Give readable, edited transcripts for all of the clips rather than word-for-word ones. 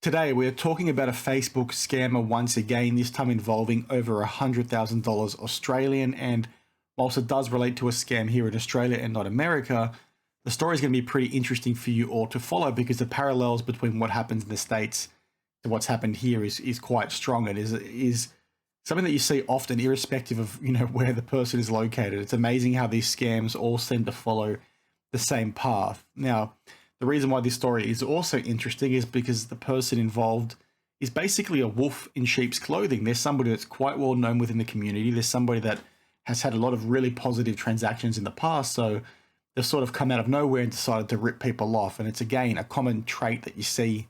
Today, we are talking about a Facebook scammer once again, this time involving over $100,000 Australian. And whilst it does relate to a scam here in Australia and not America, the story is going to be pretty interesting for you all to follow because the parallels between what happens in the States to what's happened here is quite strong. It is something that you see often, irrespective of where the person is located. It's amazing how these scams all seem to follow the same path. Now, the reason why this story is also interesting is because the person involved is basically a wolf in sheep's clothing. There's somebody that's quite well known within the community. There's somebody that has had a lot of really positive transactions in the past. So they've sort of come out of nowhere and decided to rip people off. And it's, again, a common trait that you see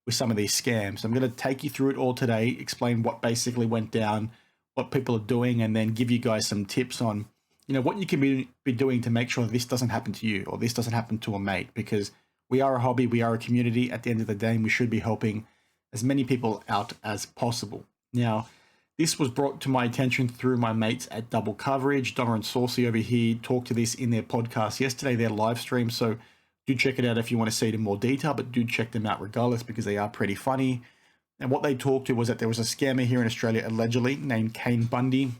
with some of these scams. I'm going to take you through it all today, explain what basically went down, what people are doing, and then give you guys some tips on, what you can be doing to make sure that this doesn't happen to you or this doesn't happen to a mate, because we are a hobby, we are a community. At the end of the day, and we should be helping as many people out as possible. Now, this was brought to my attention through my mates at Double Coverage. Donna and Saucy over here talked to this in their podcast yesterday, their live stream. So do check it out if you want to see it in more detail, but do check them out regardless because they are pretty funny. And what they talked to was that there was a scammer here in Australia, allegedly named Kane Bundy,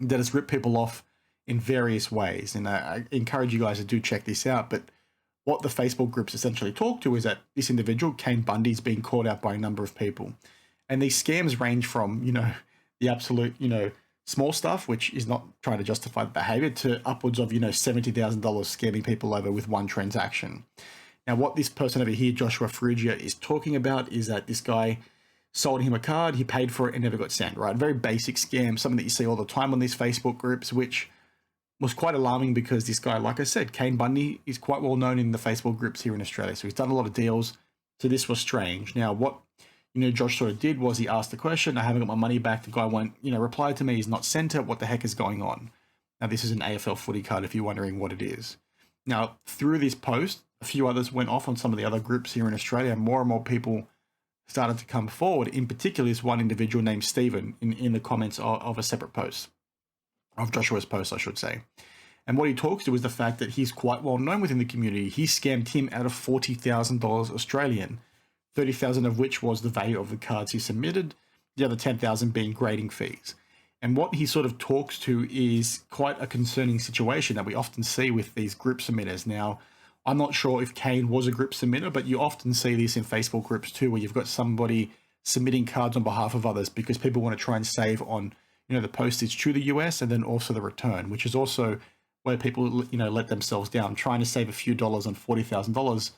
that has ripped people off in various ways. And I encourage you guys to do check this out. But what the Facebook groups essentially talk to is that this individual, Kane Bundy, is being called out by a number of people. And these scams range from, the absolute, small stuff, which is not trying to justify the behavior, to upwards of, $70,000 scamming people over with one transaction. Now, what this person over here, Joshua Ferrugia, is talking about is that this guy sold him a card, he paid for it and never got sent, right? Very basic scam, something that you see all the time on these Facebook groups, which was quite alarming because this guy, like I said, Kane Bundy, is quite well known in the Facebook groups here in Australia. So he's done a lot of deals. So this was strange. Now, what, Josh sort of did was he asked the question, I haven't got my money back. The guy won't, replied to me, he's not sent it. What the heck is going on? Now, this is an AFL footy card if you're wondering what it is. Now, through this post, a few others went off on some of the other groups here in Australia, and more people started to come forward. In particular, this one individual named Stephen in the comments of a separate post. Of Joshua's post, I should say. And what he talks to is the fact that he's quite well known within the community. He scammed him out of $40,000 Australian, 30,000 of which was the value of the cards he submitted, the other 10,000 being grading fees. And what he sort of talks to is quite a concerning situation that we often see with these group submitters. Now, I'm not sure if Kane was a group submitter, but you often see this in Facebook groups too, where you've got somebody submitting cards on behalf of others because people want to try and save on the postage to the US and then also the return, which is also where people, let themselves down. Trying to save a few dollars on $40,000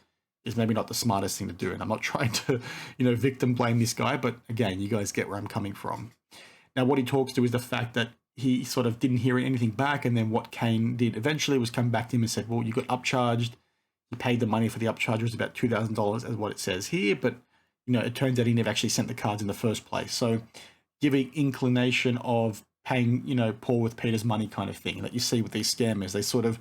is maybe not the smartest thing to do. And I'm not trying to, victim blame this guy, but again, you guys get where I'm coming from. Now, what he talks to is the fact that he sort of didn't hear anything back. And then what Kane did eventually was come back to him and said, well, you got upcharged. He paid the money for the upcharge. It was about $2,000 as what it says here. But, it turns out he never actually sent the cards in the first place. So giving inclination of paying, Paul with Peter's money kind of thing that you see with these scammers. They sort of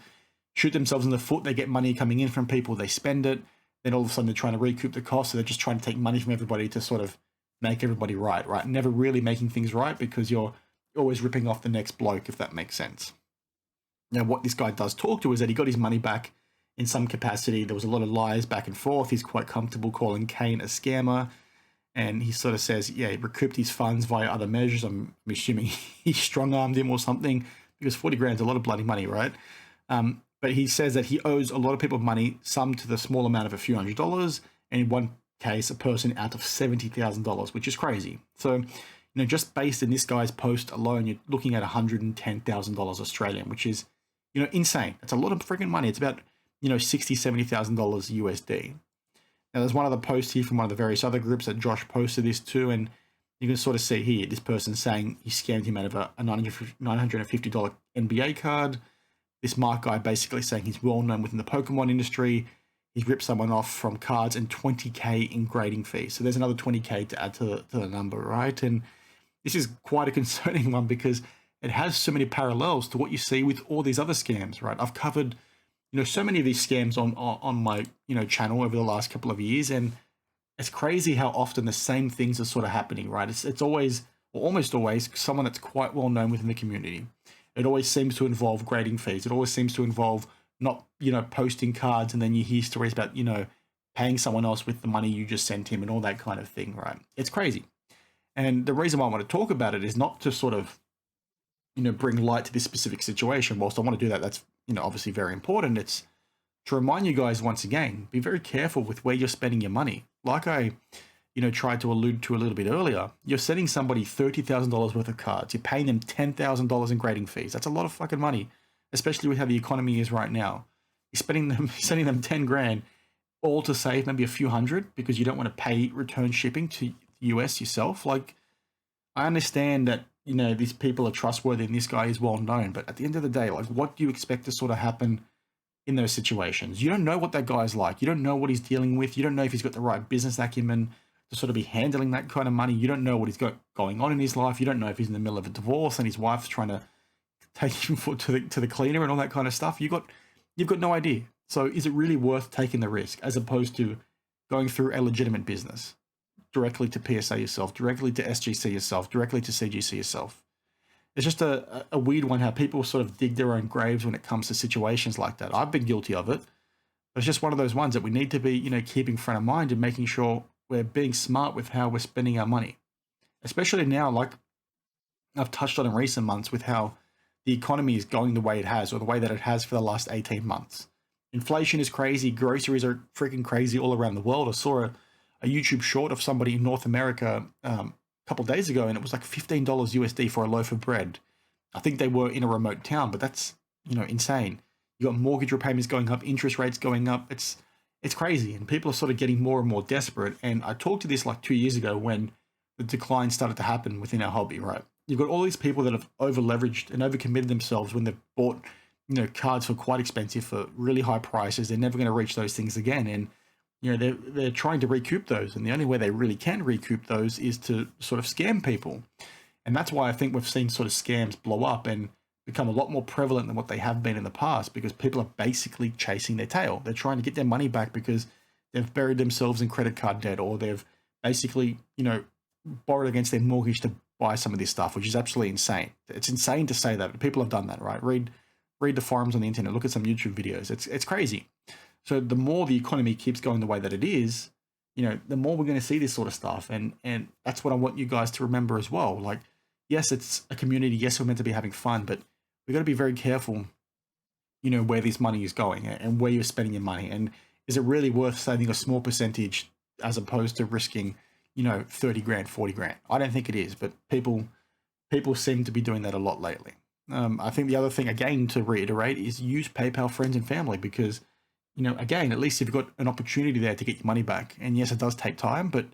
shoot themselves in the foot. They get money coming in from people. They spend it. Then all of a sudden they're trying to recoup the cost. So they're just trying to take money from everybody to sort of make everybody right? Never really making things right because you're always ripping off the next bloke, if that makes sense. Now, what this guy does talk to is that he got his money back in some capacity. There was a lot of lies back and forth. He's quite comfortable calling Kane a scammer. And he sort of says, yeah, he recouped his funds via other measures. I'm assuming he strong-armed him or something because 40 grand is a lot of bloody money, right? But he says that he owes a lot of people money, some to the small amount of a few $100s, and in one case, a person out of $70,000, which is crazy. So, just based in this guy's post alone, you're looking at $110,000 Australian, which is, insane. It's a lot of freaking money. It's about, $60,000, $70,000 USD. Now, there's one other post here from one of the various other groups that Josh posted this to, and you can sort of see here, this person saying he scammed him out of a $950 NBA card. This Mark guy basically saying he's well known within the Pokemon industry. He's ripped someone off from cards and $20K in grading fees. So there's another $20K to add to the number, right? And this is quite a concerning one because it has so many parallels to what you see with all these other scams, right? I've covered so many of these scams on my, channel over the last couple of years. And it's crazy how often the same things are sort of happening, right? It's always, or almost always, someone that's quite well known within the community. It always seems to involve grading fees. It always seems to involve not, posting cards. And then you hear stories about, paying someone else with the money you just sent him and all that kind of thing, right? It's crazy. And the reason why I want to talk about it is not to sort of, bring light to this specific situation. Whilst I want to do that, that's, obviously very important. It's to remind you guys once again, be very careful with where you're spending your money. Like I, tried to allude to a little bit earlier, you're sending somebody $30,000 worth of cards. You're paying them $10,000 in grading fees. That's a lot of fucking money, especially with how the economy is right now. You're sending them 10 grand, all to save maybe a few hundred because you don't want to pay return shipping to the US yourself. Like, I understand that, these people are trustworthy and this guy is well known, but at the end of the day, like, what do you expect to sort of happen in those situations? You don't know what that guy's like. You don't know what he's dealing with. You don't know if he's got the right business acumen to sort of be handling that kind of money. You don't know what he's got going on in his life. You don't know if he's in the middle of a divorce and his wife's trying to take him to the cleaner and all that kind of stuff. You've got no idea. So is it really worth taking the risk as opposed to going through a legitimate business directly to PSA yourself, directly to SGC yourself, directly to CGC yourself? It's just a weird one how people sort of dig their own graves when it comes to situations like that. I've been guilty of it. But it's just one of those ones that we need to be, keeping front of mind and making sure we're being smart with how we're spending our money. Especially now, like I've touched on in recent months with how the economy is going the way it has, or the way that it has for the last 18 months. Inflation is crazy. Groceries are freaking crazy all around the world. I saw a YouTube short of somebody in North America a couple of days ago, and it was like $15 USD for a loaf of bread. I think they were in a remote town, but that's, insane. You got mortgage repayments going up, interest rates going up. It's crazy, and people are sort of getting more and more desperate. And I talked to this like 2 years ago when the decline started to happen within our hobby, right? You've got all these people that have over leveraged and overcommitted themselves when they've bought, cards for quite expensive for really high prices. They're never going to reach those things again. And, they're trying to recoup those. And the only way they really can recoup those is to sort of scam people. And that's why I think we've seen sort of scams blow up and become a lot more prevalent than what they have been in the past, because people are basically chasing their tail. They're trying to get their money back because they've buried themselves in credit card debt, or they've basically, borrowed against their mortgage to buy some of this stuff, which is absolutely insane. It's insane to say that, but people have done that, right? Read the forums on the internet, look at some YouTube videos. It's crazy. So the more the economy keeps going the way that it is, the more we're going to see this sort of stuff. And that's what I want you guys to remember as well. Like, yes, it's a community. Yes, we're meant to be having fun, but we've got to be very careful, where this money is going and where you're spending your money. And is it really worth saving a small percentage as opposed to risking, 30 grand, 40 grand? I don't think it is, but people seem to be doing that a lot lately. I think the other thing, again, to reiterate, is use PayPal friends and family, because, again, at least if you've got an opportunity there to get your money back. And yes, it does take time, but,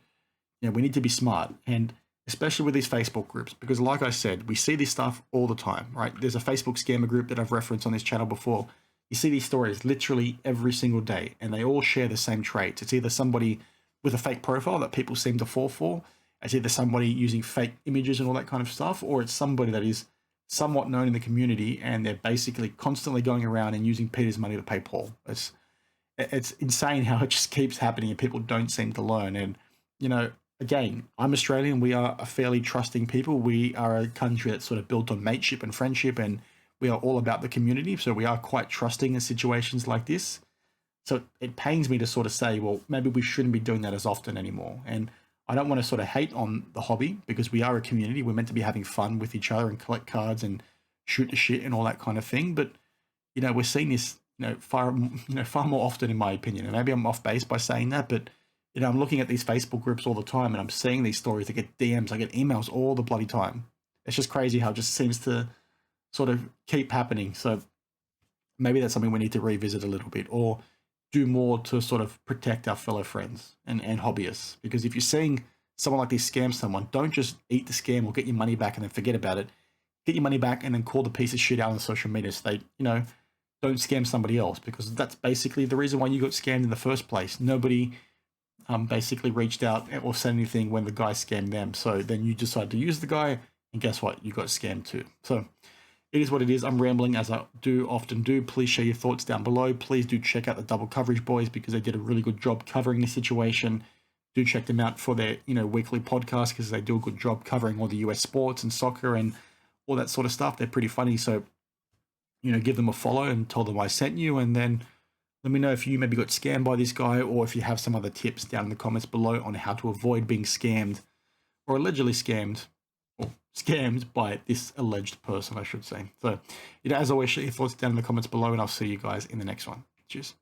we need to be smart. And especially with these Facebook groups, because like I said, we see this stuff all the time, right? There's a Facebook scammer group that I've referenced on this channel before. You see these stories literally every single day, and they all share the same traits. It's either somebody with a fake profile that people seem to fall for. It's either somebody using fake images and all that kind of stuff, or it's somebody that is somewhat known in the community and they're basically constantly going around and using Peter's money to pay Paul. It's insane how it just keeps happening and people don't seem to learn. And, again, I'm Australian. We are a fairly trusting people. We are a country that's sort of built on mateship and friendship, and we are all about the community. So we are quite trusting in situations like this. So it pains me to sort of say, well, maybe we shouldn't be doing that as often anymore. And I don't want to sort of hate on the hobby, because we are a community. We're meant to be having fun with each other and collect cards and shoot the shit and all that kind of thing. But, we're seeing this, far more often, in my opinion. And maybe I'm off base by saying that, but, I'm looking at these Facebook groups all the time and I'm seeing these stories. I get DMs, I get emails all the bloody time. It's just crazy how it just seems to sort of keep happening. So maybe that's something we need to revisit a little bit, or do more to sort of protect our fellow friends and hobbyists. Because if you're seeing someone like this scam someone, don't just eat the scam or get your money back and then forget about it. Get your money back and then call the piece of shit out on social media so they, don't scam somebody else, because that's basically the reason why you got scammed in the first place. Nobody basically reached out or said anything when the guy scammed them. So then you decide to use the guy, and guess what? You got scammed too. So it is what it is. I'm rambling, as I often do. Please share your thoughts down below. Please do check out the Double Coverage Boys, because they did a really good job covering this situation. Do check them out for their, weekly podcast, because they do a good job covering all the US sports and soccer and all that sort of stuff. They're pretty funny. So, give them a follow and tell them I sent you, and then Let me know if you maybe got scammed by this guy, or if you have some other tips down in the comments below on how to avoid being scammed, or allegedly scammed, or scammed by this alleged person, I should say. So, as always, share your thoughts down in the comments below, and I'll see you guys in the next one. Cheers.